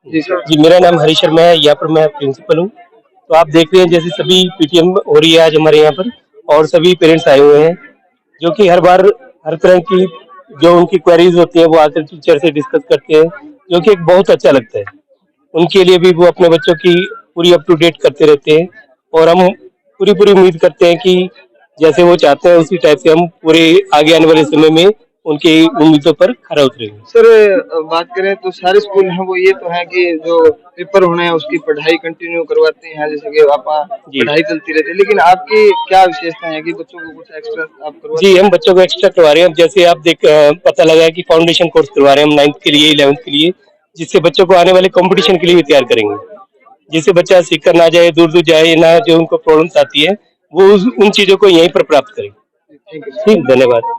जी sir. जी, मेरा नाम हरीश शर्मा है, यहाँ पर मैं प्रिंसिपल हूँ। तो आप देख रहे हैं जैसे सभी पीटीएम हो रही है आज हमारे यहाँ पर और सभी पेरेंट्स आए हुए हैं, जो कि हर बार हर तरह की जो उनकी क्वेरीज होती हैं वो आकर टीचर से डिस्कस करते हैं, जो कि एक बहुत अच्छा लगता है। उनके लिए भी वो अपने बच्चों की पूरी अप टू डेट करते रहते हैं और हम पूरी-पूरी उम्मीद करते हैं कि जैसे वो चाहते हैं उसी टाइप से हम पूरे आगे आने वाले समय में उनकी उम्मीदों पर खरा उतरेंगे। सर बात करें तो सारे स्कूल हैं वो ये तो है कि जो पेपर होने हैं उसकी पढ़ाई कंटिन्यू करवाते हैं, जैसे कि जी। पढ़ाई चलती रहती है, लेकिन आपकी क्या विशेषता है कि बच्चों को कुछ एक्स्ट्रा आप जी, करवाते हम हैं? बच्चों को एक्स्ट्रा करवा रहे हैं। अब जैसे आप पता लगा है कि फाउंडेशन कोर्स करवा रहे हैं हम 9th के लिए, 11th के लिए, जिससे बच्चों को आने वाले कॉम्पिटिशन के लिए भी तैयार करेंगे। जिससे बच्चा सीख कर ना जाए, दूर-दूर जाए ना, जो उनको प्रॉब्लम्स आती है, वो उस उन चीज़ों को यहीं पर प्राप्त करें। Thank you. ठीक, धन्यवाद।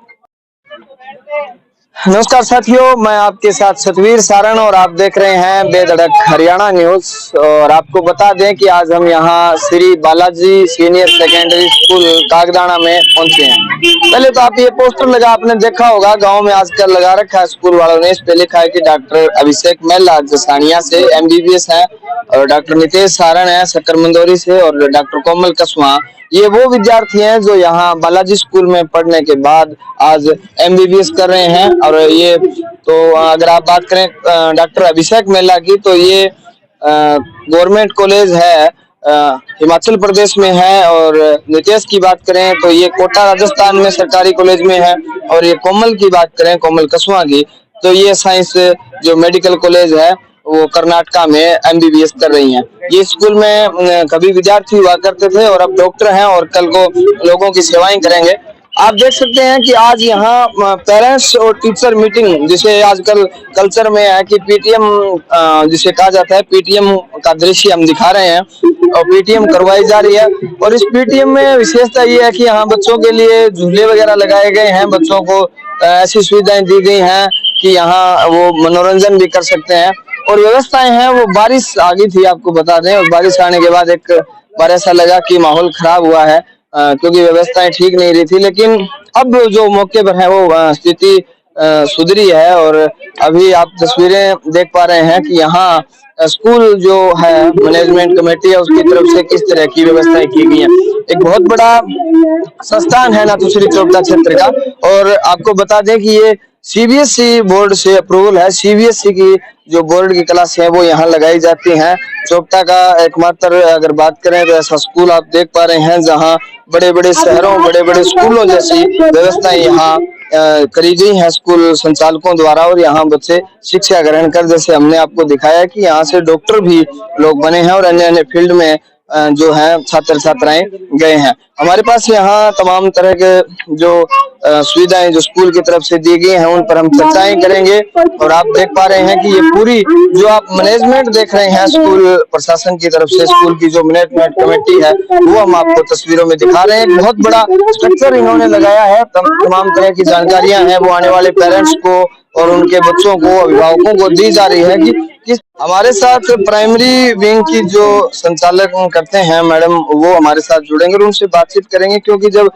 नमस्कार साथियों, मैं आपके साथ सतवीर सारण और आप देख रहे हैं बेधड़क हरियाणा न्यूज। और आपको बता दें कि आज हम यहाँ Shri Balaji senior secondary school Kagdana में पहुंचे हैं। पहले तो आप ये पोस्टर लगा आपने देखा होगा, गांव में आजकल लगा रखा है स्कूल वालों ने। इस पे लिखा है कि डॉक्टर अभिषेक महिला जसानिया से एमबीबीएस है, और डॉक्टर नितेश सारण है शक्कर मंदोरी से, और डॉक्टर कोमल कसवा ये वो विद्यार्थी हैं जो यहाँ बालाजी स्कूल में पढ़ने के बाद आज एमबीबीएस कर रहे हैं। और ये तो अगर आप बात करें डॉक्टर अभिषेक महिला की, तो ये गवर्नमेंट कॉलेज है हिमाचल प्रदेश में है। और नितेश की बात करें तो ये कोटा राजस्थान में सरकारी कॉलेज में है। और ये कोमल की बात करें, कोमल कसवा की, तो ये साइंस जो मेडिकल कॉलेज है वो कर्नाटका में एमबीबीएस कर रही हैं। ये स्कूल में कभी विद्यार्थी हुआ करते थे और अब डॉक्टर हैं और कल को लोगों की सेवाएं करेंगे। आप देख सकते हैं कि आज यहाँ पेरेंट्स और टीचर मीटिंग, जिसे आजकल कल्चर में है कि पीटीएम जिसे कहा जाता है, पीटीएम का दृश्य हम दिखा रहे हैं और पीटीएम करवाई जा रही है। और इस पीटीएम में विशेषता ये है कि यहाँ बच्चों के लिए झूले वगैरह लगाए गए हैं, बच्चों को ऐसी सुविधाएं दी गई हैं कि यहाँ वो मनोरंजन भी कर सकते हैं। और व्यवस्थाएं हैं, वो बारिश आ गई थी आपको बता दें, और बारिश आने के बाद एक बार ऐसा लगा कि माहौल खराब हुआ है क्योंकि व्यवस्थाएं ठीक नहीं रही थी। लेकिन अब जो मौके पर है वो स्थिति सुधरी है। और अभी आप तस्वीरें देख पा रहे हैं कि यहाँ स्कूल जो है मैनेजमेंट कमेटी है उसकी तरफ से किस तरह की व्यवस्थाएं की गई हैं। एक बहुत बड़ा संस्थान है नाथुश्री चोपता क्षेत्र का। और आपको बता दें कि ये सीबीएसई बोर्ड से अप्रूवल है। सीबीएसई की जो बोर्ड की क्लास है वो यहाँ लगाई जाती हैं। चोपता का एकमात्र अगर बात करें तो ऐसा स्कूल आप देख पा रहे हैं जहाँ बड़े बड़े शहरों, बड़े बड़े स्कूलों जैसी व्यवस्थाएं यहाँ करी गई हैं स्कूल संचालकों द्वारा। और यहाँ बच्चे शिक्षा ग्रहण कर, जैसे हमने आपको दिखाया कि यहाँ से डॉक्टर भी लोग बने हैं और अन्य अन्य फील्ड में जो है छात्र छात्राएं गए हैं। हमारे पास यहाँ तमाम तरह के जो सुविधाएं जो स्कूल की तरफ से दी गई हैं उन पर हम चर्चाएं करेंगे। और आप देख पा रहे हैं कि ये पूरी जो आप मैनेजमेंट देख रहे हैं स्कूल प्रशासन की तरफ से, स्कूल की जो मैनेजमेंट कमेटी है वो हम आपको तस्वीरों में दिखा रहे हैं। बहुत बड़ा स्ट्रक्चर इन्होंने लगाया है, तमाम तरह की जानकारियां हैं वो आने वाले पेरेंट्स को और उनके बच्चों को, अभिभावकों को दी जा रही है कि किस। हमारे साथ प्राइमरी विंग की जो संचालक करते हैं मैडम, वो हमारे साथ जुड़ेंगे और उनसे बातचीत करेंगे, क्योंकि जब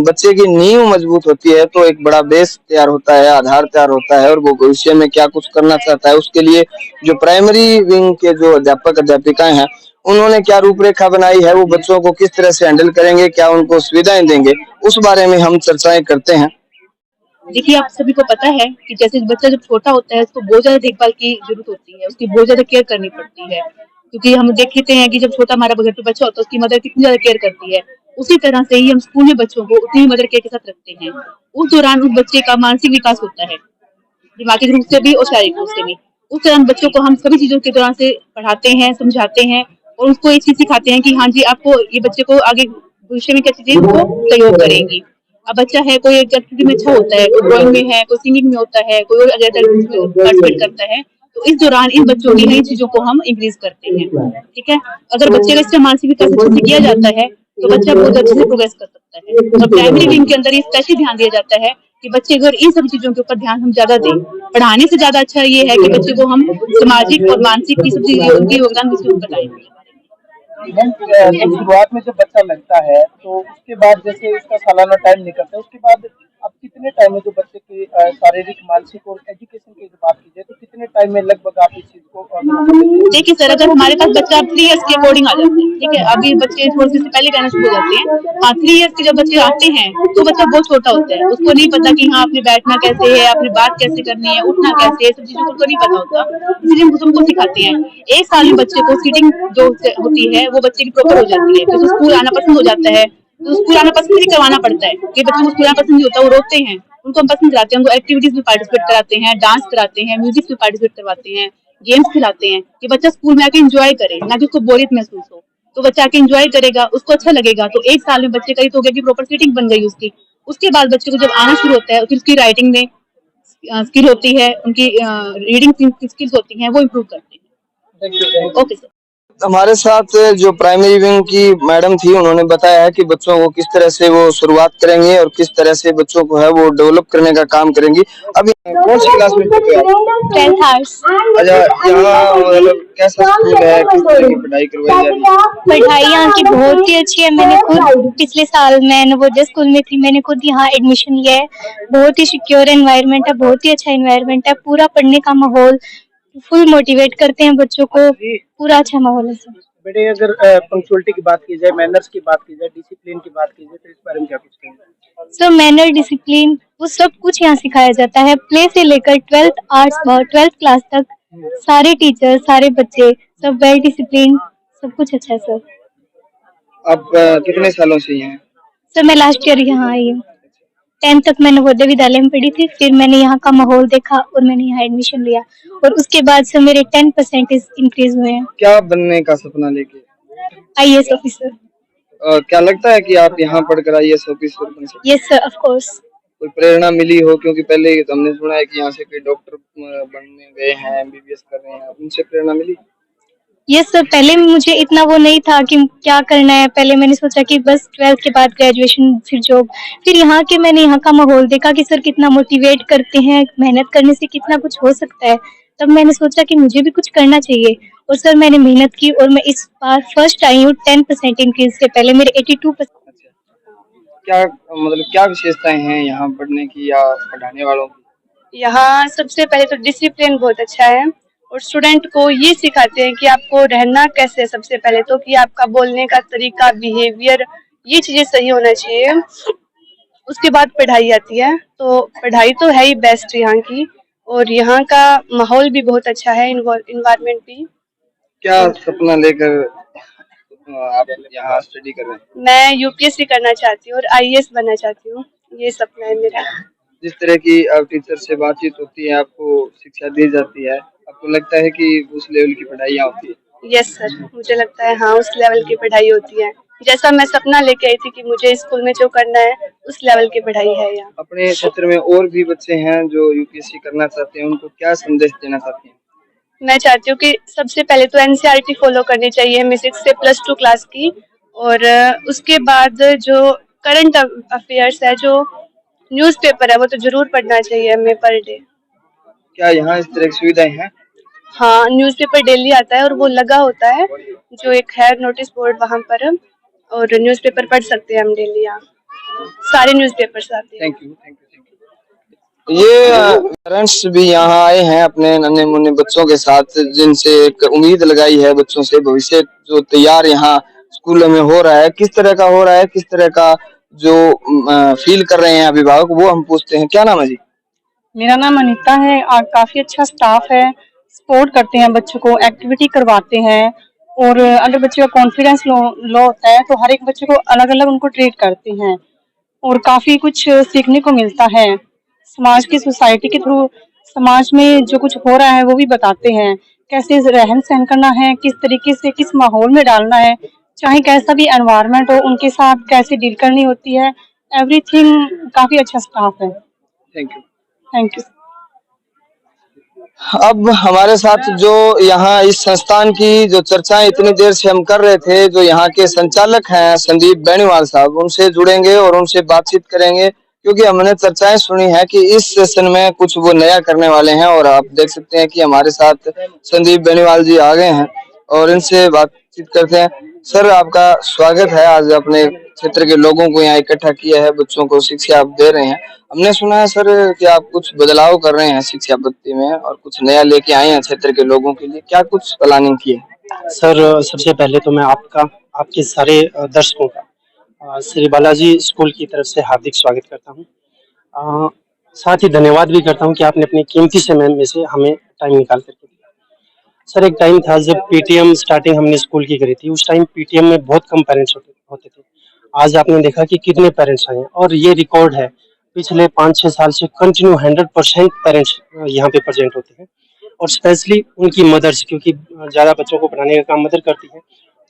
बच्चे की नींव मजबूत होती है तो एक बड़ा बेस तैयार होता है, आधार तैयार होता है, और वो भविष्य में क्या कुछ करना चाहता है उसके लिए जो प्राइमरी विंग के जो अध्यापक अध्यापिकाएं हैं उन्होंने क्या रूपरेखा बनाई है, वो बच्चों को किस तरह से हैंडल करेंगे, क्या उनको सुविधाएं देंगे, उस बारे में हम चर्चाएं करते हैं। देखिए, आप सभी को पता है कि जैसे बच्चा जब छोटा होता है उसको बहुत ज्यादा देखभाल की जरूरत होती है, उसकी बहुत ज्यादा केयर करनी पड़ती है, क्योंकि हम देखते हैं कि जब छोटा हमारा घर पे बच्चा होता है उसकी मदर कितनी ज्यादा केयर करती है। उसी तरह से ही हम स्कूल में बच्चों को उतनी मदर केयर के साथ रखते हैं। उस दौरान उस बच्चे का मानसिक विकास होता है, दिमागी रूप से भी और शारीरिक रूप से भी। उस दौरान बच्चों को हम सभी चीजों के दौरान से पढ़ाते हैं, समझाते हैं और उसको एक चीज सिखाते हैं कि हाँ जी, आपको ये बच्चे को आगे भविष्य में क्या चीजें वो सहयोग करेंगी। अब बच्चा है, कोई एक एक्टिविटी में अच्छा होता है, कोई ड्राइंग में है, कोई सिंगिंग में होता है, कोई और पार्टिसिपेट करता है, तो इस दौरान इन बच्चों की नई चीजों को हम इंक्रीज करते हैं। ठीक है, अगर बच्चे का इससे मानसिक विकास अच्छे से किया जाता है तो बच्चा बहुत अच्छे से प्रोग्रेस कर सकता है। और प्राइमरी विंग के अंदर ये स्पेशली ध्यान दिया जाता है कि बच्चे अगर इन सभी चीजों के ऊपर ध्यान हम ज्यादा दें, पढ़ाने से ज्यादा अच्छा ये है कि बच्चे को हम सामाजिक और मानसिक की सब चीजें उनकी योगदान उसके ऊपर बताएंगे। शुरुआत में जब बच्चा लगता है तो उसके बाद जैसे उसका सालाना टाइम निकलता है, उसके बाद अब कितने टाइम में जो बच्चे की शारीरिक, मानसिक और एजुकेशन की बात की जाए तो कितने टाइम में लगभग आप इस चीज को देखिए सर, अगर हमारे पास बच्चा 3 इयर्स के अकॉर्डिंग आ जाता है, ठीक है, अभी बच्चे थोड़े से पहले कहना शुरू हो जाते हैं। हाँ, 3 इयर्स के जब बच्चे आते हैं तो बच्चा बहुत छोटा होता है, उसको नहीं पता कि हाँ आपने बैठना कैसे है, आपने बात कैसे करनी है, उठना कैसे है, सब चीजों को तो नहीं पता होता, इसलिए हम उनको सिखाते हैं। 1 साल में बच्चे को सीटिंग जो होती है वो बच्चे की प्रॉपर हो जाती है, फिर स्कूल आना पसंद हो जाता है। तो स्कूल आना पसंद भी करवाना पड़ता है कि बच्चों को स्कूल आना पसंद नहीं होता, वो रोते हैं, उनको हम पसंद कराते हैं, उनको एक्टिविटीज में पार्टिसिपेट कराते हैं, डांस कराते हैं, म्यूजिक में पार्टिसिपेट करवाते हैं, गेम्स खिलाते हैं कि बच्चा स्कूल में आके एंजॉय करे, ना कि उसको बोरियत महसूस हो। तो बच्चा आके एंजॉय करेगा, उसको अच्छा लगेगा, तो 1 साल में बच्चे का ये तो हो गया कि प्रॉपर सीटिंग बन गई उसकी। उसके बाद बच्चे को जब आना शुरू होता है, फिर उसकी राइटिंग में स्किल होती है, उनकी रीडिंग स्किल्स होती हैं, वो इम्प्रूव करते हैं। Okay sir. हमारे साथ जो प्राइमरी विंग की मैडम थी, उन्होंने बताया है कि बच्चों को किस तरह से वो शुरुआत करेंगे और किस तरह से बच्चों को है वो डेवलप करने का काम करेंगी। अभी कौन सी क्लास में पढ़ते हो आप? 10th arts. अच्छा, यहाँ मतलब कैसा स्कूल है, किस तरह की पढ़ाई करवाई जा रही है? पढ़ाई यहाँ की बहुत ही अच्छी है। मैंने खुद पिछले साल मैं नवोदय स्कूल में थी, मैंने खुद यहाँ एडमिशन लिया है। बहुत ही सिक्योर एनवायरनमेंट है, बहुत ही अच्छा एनवायरनमेंट है, पूरा पढ़ने का माहौल, फुल मोटिवेट करते हैं बच्चों को, पूरा अच्छा माहौल है सर। बेटे अगर पंक्चुअलिटी की बात की जाए, मैनर्स की बात की जाए, डिसिप्लिन की बात की जाए तो इस बारे में क्या कुछ कहेंगे? सर मैनर, डिसिप्लिन वो सब कुछ यहाँ सिखाया जाता है, प्ले से लेकर 12th क्लास तक। सारे टीचर, सारे बच्चे सब वेल डिसिप्लिन, सब कुछ अच्छा है सर। आप कितने सालों से यहाँ हैं? सर मैं लास्ट ईयर यहाँ आई हूँ। 10th तक मैं नवोदय विद्यालय में पढ़ी थी, फिर मैंने यहाँ का माहौल देखा और मैंने यहाँ एडमिशन लिया, और उसके बाद से मेरे 10% इंक्रीज हुए हैं। क्या बनने का सपना लेके? IAS officer. क्या लगता है कि आप यहाँ पढ़कर IAS ऑफिसर बन सकते? Yes sir, of course. कोई प्रेरणा मिली हो, क्योंकि पहले हमने सुना है कि यहाँ से कोई डॉक्टर बनने गए हैं, MBBS कर रहे हैं, उनसे प्रेरणा मिली? यस सर, पहले मुझे इतना वो नहीं था कि क्या करना है। पहले मैंने सोचा कि बस 12th के बाद ग्रेजुएशन, फिर जॉब। फिर यहाँ के मैंने यहाँ का माहौल देखा कि सर कितना मोटिवेट करते हैं, मेहनत करने से कितना कुछ हो सकता है। तब मैंने सोचा कि मुझे भी कुछ करना चाहिए, और सर मैंने मेहनत की और मैं इस बार फर्स्ट आई हूँ 10% इंक्रीज से, पहले मेरे 82%। क्या मतलब क्या विशेषताएं हैं यहाँ पढ़ने की या पढ़ाने वालों की? यहाँ सबसे पहले तो डिसिप्लिन बहुत अच्छा है, और स्टूडेंट को ये सिखाते हैं कि आपको रहना कैसे है। सबसे पहले तो कि आपका बोलने का तरीका, बिहेवियर, ये चीजें सही होना चाहिए। उसके बाद पढ़ाई आती है, तो पढ़ाई तो है ही बेस्ट यहाँ की, और यहाँ का माहौल भी बहुत अच्छा है, इन्वायरमेंट भी। क्या सपना लेकर आप यहाँ स्टडी कर रहे हैं? मैं UPSC करना चाहती हूँ और IAS बनना चाहती हूँ, ये सपना है मेरा। जिस तरह की टीचर से बातचीत होती है, आपको शिक्षा दी जाती है, आपको लगता है कि उस लेवल की पढ़ाई यहाँ होती है? यस सर, मुझे लगता है हाँ उस लेवल की पढ़ाई होती है, जैसा मैं सपना लेके आई थी कि मुझे स्कूल में जो करना है उस लेवल की पढ़ाई है यहाँ। अपने क्षेत्र में और भी बच्चे हैं जो UPSC करना चाहते हैं, उनको क्या संदेश देना चाहते हैं? मैं चाहती हूँ कि सबसे पहले तो NCERT फॉलो करनी चाहिए हमें 6 से +2 क्लास की, और उसके बाद जो करंट अफेयर्स है, जो न्यूज़पेपर है, वो तो जरूर पढ़ना चाहिए हमें पर डे। क्या यहाँ इस तरह की सुविधाएं हैं? हाँ, न्यूज़पेपर डेली आता है और वो लगा होता है, जो एक है नोटिस बोर्ड, वहाँ पर और न्यूज़पेपर पढ़ सकते हैं हम डेली। यहाँ सारे न्यूज़पेपर्स आते हैं। Thank you, thank you, thank you. ये पेरेंट्स भी यहाँ आए हैं अपने नन्हे मुन्ने बच्चों के साथ, जिनसे एक उम्मीद लगाई है बच्चों से, भविष्य जो तैयार यहाँ स्कूलों में हो रहा है, किस तरह का हो रहा है, किस तरह का जो फील कर रहे हैं अभिभावक, वो हम पूछते हैं। क्या नाम है जी? मेरा नाम अनीता है, और काफी अच्छा स्टाफ है, सपोर्ट करते हैं बच्चों को, एक्टिविटी करवाते हैं, और अगर बच्चे का कॉन्फिडेंस लो होता है तो हर एक बच्चे को अलग अलग उनको ट्रीट करते हैं, और काफी कुछ सीखने को मिलता है। समाज की, सोसाइटी के थ्रू समाज में जो कुछ हो रहा है वो भी बताते हैं, कैसे रहन सहन करना है, किस तरीके से किस माहौल में डालना है, चाहे कैसा भी एनवायरनमेंट हो, उनके साथ कैसे डील करनी होती है, एवरीथिंग। काफी अच्छा स्टाफ है। Thank you, thank you. अब हमारे साथ जो यहाँ इस संस्थान की जो चर्चाएं इतनी देर से हम कर रहे थे, जो यहाँ के संचालक हैं संदीप बेनीवाल साहब, उनसे जुड़ेंगे और उनसे बातचीत करेंगे, क्योंकि हमने चर्चाएं सुनी है कि इस सेशन में कुछ वो नया करने वाले हैं। और आप देख सकते हैं कि हमारे साथ संदीप बेनीवाल जी आ गए हैं और इनसे बातचीत करते हैं। सर आपका स्वागत है। आज अपने क्षेत्र के लोगों को यहाँ इकट्ठा किया है, बच्चों को शिक्षा आप दे रहे हैं। हमने सुना है सर कि आप कुछ बदलाव कर रहे हैं शिक्षा पद्धति में और कुछ नया लेके आए हैं क्षेत्र के लोगों के लिए, क्या कुछ प्लानिंग की है? सर सबसे पहले तो मैं आपके सारे दर्शकों का श्री बालाजी स्कूल की तरफ से हार्दिक स्वागत करता हूँ। साथ ही धन्यवाद भी करता हूँ कि आपने अपनी कीमती समय में से हमें टाइम निकाल करके दिया। सर एक टाइम था जब पीटीएम स्टार्टिंग हमने स्कूल की करी थी, उस टाइम पीटीएम में बहुत कम पेरेंट्स होते थे। आज आपने देखा कि कितने पेरेंट्स आए हैं और ये रिकॉर्ड है, पिछले 5-6 साल से कंटिन्यू 100% पेरेंट्स यहाँ पे प्रेजेंट होते हैं और स्पेशली उनकी मदर्स, क्योंकि ज़्यादा बच्चों को पढ़ाने का काम मदर करती है,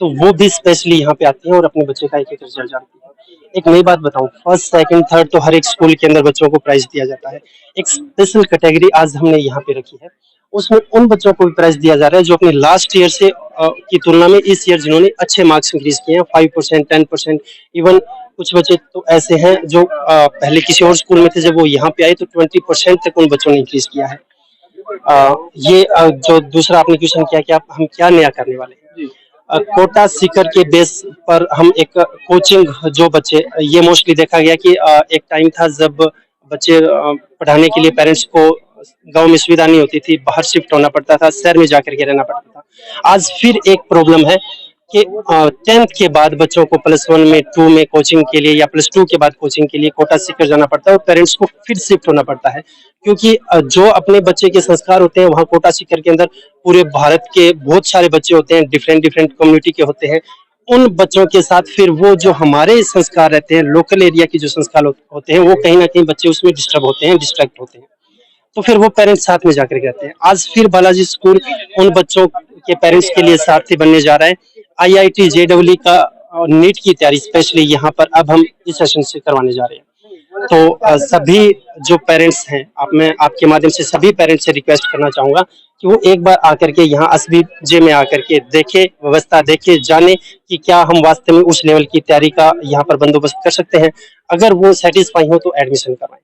तो वो भी स्पेशली यहाँ पे आती हैं और अपने बच्चे का एक एक रिजल्ट जानती है। एक नई बात बताऊं, फर्स्ट सेकंड थर्ड तो हर एक स्कूल के अंदर बच्चों को प्राइज दिया जाता है। एक स्पेशल कैटेगरी आज हमने यहाँ पे रखी है, उसमें उन बच्चों को भी प्राइज दिया जा रहा है जो अपने लास्ट ईयर से की तुलना में इस ईयर जिन्होंने अच्छे मार्क्स इंक्रीज किए हैं, 5%, 10%, इवन कुछ बच्चे तो ऐसे हैं जो पहले किसी और स्कूल में थे, जब वो यहाँ पे आए तो 20% तक उन बच्चों ने इंक्रीज किया है। जो दूसरा आपने क्वेश्चन किया कि हम क्या नया करने वाले हैं, कोटा सीकर के बेस पर हम एक कोचिंग, जो बच्चे, ये मोस्टली देखा गया कि एक टाइम था जब बच्चे पढ़ाने के लिए पेरेंट्स को गांव में सुविधा नहीं होती थी, बाहर शिफ्ट होना पड़ता था, शहर में जाकर के रहना पड़ता था। आज फिर एक प्रॉब्लम है कि 10th के बाद बच्चों को +1 में 2 में कोचिंग के लिए या +2 के बाद कोचिंग के लिए कोटा सीकर जाना पड़ता है और पेरेंट्स को फिर शिफ्ट होना पड़ता है, क्योंकि जो अपने बच्चे के संस्कार होते हैं वहाँ कोटा सीकर के अंदर पूरे भारत के बहुत सारे बच्चे होते हैं, डिफरेंट डिफरेंट कम्युनिटी के होते हैं। उन बच्चों के साथ फिर वो जो हमारे संस्कार रहते हैं, लोकल एरिया के जो संस्कार होते हैं, वो कहीं ना कहीं बच्चे उसमें डिस्टर्ब होते हैं, डिस्ट्रैक्ट होते हैं, तो फिर वो पेरेंट्स साथ में जाकर कहते हैं। आज फिर बालाजी स्कूल उन बच्चों के पेरेंट्स के लिए साथी बनने जा रहा है। आईआईटी जेईई का नीट की तैयारी स्पेशली यहाँ पर अब हम इस सेशन से करवाने जा रहे हैं। तो सभी जो पेरेंट्स हैं, मैं आपके माध्यम से सभी पेरेंट्स से रिक्वेस्ट करना चाहूंगा कि वो एक बार आकर के यहाँ एसबीजे में आकर के देखे, व्यवस्था देखे, जाने कि क्या हम वास्तव में उस लेवल की तैयारी का यहाँ पर बंदोबस्त कर सकते हैं। अगर वो सेटिस्फाई हो तो एडमिशन करवाएं।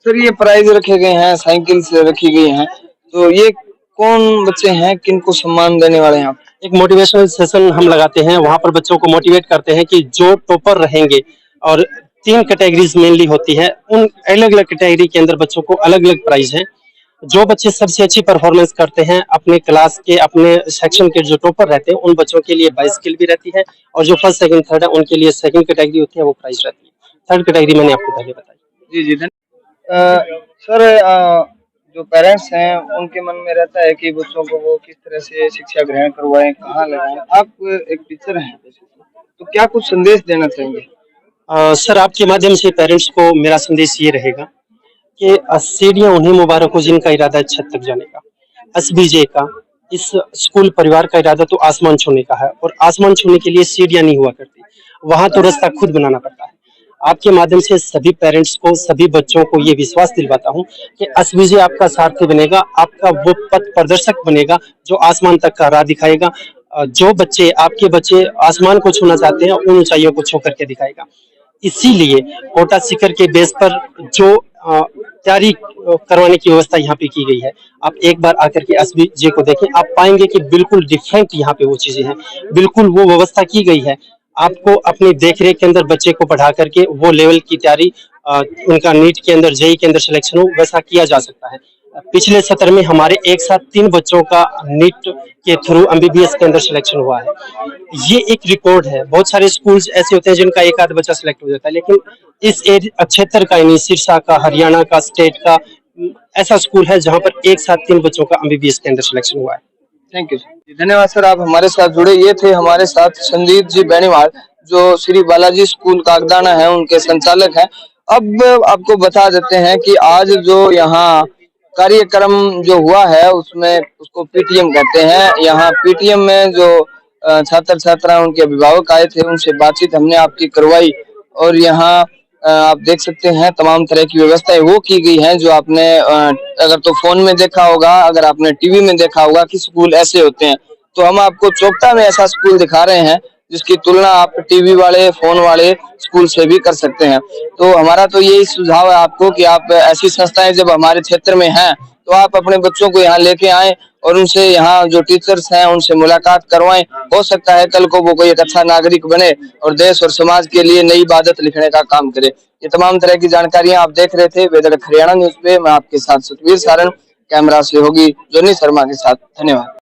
सर ये प्राइज रखे गए हैं, साइकिल से रखी गई हैं, तो ये कौन बच्चे हैं, किनको सम्मान देने वाले हैं आप? एक मोटिवेशनल सेशन हम लगाते हैं, वहां पर बच्चों को मोटिवेट करते हैं कि जो टॉपर रहेंगे, और 3 कैटेगरीज मेनली होती है, उन अलग अलग कैटेगरी के अंदर बच्चों को अलग अलग प्राइज है। जो बच्चे सबसे अच्छी परफॉर्मेंस करते हैं अपने क्लास के, अपने सेक्शन के जो टॉपर रहते हैं, उन बच्चों के लिए बाइसिकल भी रहती है, और जो फर्स्ट सेकंड थर्ड है उनके लिए सेकंड कैटेगरी होती है, वो प्राइज रहती है। थर्ड कैटेगरी मैंने आपको पहले बताई। जी जी सर, जो पेरेंट्स हैं उनके मन में रहता है कि बच्चों को वो किस तरह से शिक्षा ग्रहण करवाएं, कहाँ लगाएं। आप एक टीचर हैं, तो क्या कुछ संदेश देना चाहेंगे? सर आपके माध्यम से पेरेंट्स को मेरा संदेश ये रहेगा कि सीढ़ियां उन्हें मुबारक हो जिनका इरादा है छत तक जाने का। एसबीजे का, इस स्कूल परिवार का इरादा तो आसमान छूने का है, और आसमान छूने के लिए सीढ़ियां नहीं हुआ करती, वहां तो रास्ता खुद बनाना पड़ता है। आपके माध्यम से सभी पेरेंट्स को, सभी बच्चों को ये विश्वास दिलवाता हूँ कि एसबीजे आपका सारथी बनेगा, आपका वो पथ प्रदर्शक बनेगा जो आसमान तक का राह दिखाएगा। जो बच्चे, आपके बच्चे आसमान को छूना चाहते हैं, उन ऊंचाइयों को छू करके दिखाएगा। इसीलिए कोटा सीकर के बेस पर जो तैयारी करवाने की व्यवस्था यहाँ पे की गई है, आप एक बार आकर के एसबीजे को देखें, आप पाएंगे कि बिल्कुल डिफरेंट यहाँ पे वो चीजें हैं, बिल्कुल वो व्यवस्था की गई है। आपको अपनी देखरेख के अंदर बच्चे को पढ़ा करके वो लेवल की तैयारी, उनका नीट के अंदर, जेईई के अंदर सिलेक्शन हो, वैसा किया जा सकता है। पिछले सत्र में हमारे एक साथ 3 बच्चों का नीट के थ्रू एमबीबीएस के अंदर सिलेक्शन हुआ है। ये एक रिकॉर्ड है। बहुत सारे स्कूल्स ऐसे होते हैं जिनका एक आध बच्चा सिलेक्ट हो जाता है, लेकिन इस क्षेत्र का, यानी सिरसा का, हरियाणा का, स्टेट का ऐसा स्कूल है जहां पर एक साथ 3 बच्चों का एमबीबीएस के अंदर सिलेक्शन हुआ है। थैंक यू, धन्यवाद सर, आप हमारे साथ जुड़े। ये थे हमारे साथ संदीप जी बेनीवाल, जो श्री बालाजी स्कूल कागदाना है, उनके संचालक हैं। अब आपको बता देते हैं कि आज जो यहाँ कार्यक्रम जो हुआ है उसमें, उसको पीटीएम कहते हैं। यहाँ पीटीएम में जो छात्र छात्रा, उनके अभिभावक आए थे, उनसे बातचीत हमने आपकी करवाई, और यहाँ आप देख सकते हैं तमाम तरह की व्यवस्थाएं वो की गई हैं जो आपने अगर तो फोन में देखा होगा, अगर आपने टीवी में देखा होगा कि स्कूल ऐसे होते हैं, तो हम आपको चोपता में ऐसा स्कूल दिखा रहे हैं जिसकी तुलना आप टीवी वाले, फोन वाले स्कूल से भी कर सकते हैं। तो हमारा तो यही सुझाव है आपको कि आप ऐसी संस्थाएं जब हमारे क्षेत्र में हैं तो आप अपने बच्चों को यहाँ लेके आएं और उनसे यहाँ जो टीचर्स हैं उनसे मुलाकात करवाएं। हो सकता है कल को वो कोई एक अच्छा नागरिक बने और देश और समाज के लिए नई इबादत लिखने का काम करे। ये तमाम तरह की जानकारियां आप देख रहे थे बेधड़क हरियाणा न्यूज पे। मैं आपके साथ सतवीर सारण, कैमरा से होगी जोनी शर्मा के साथ। धन्यवाद।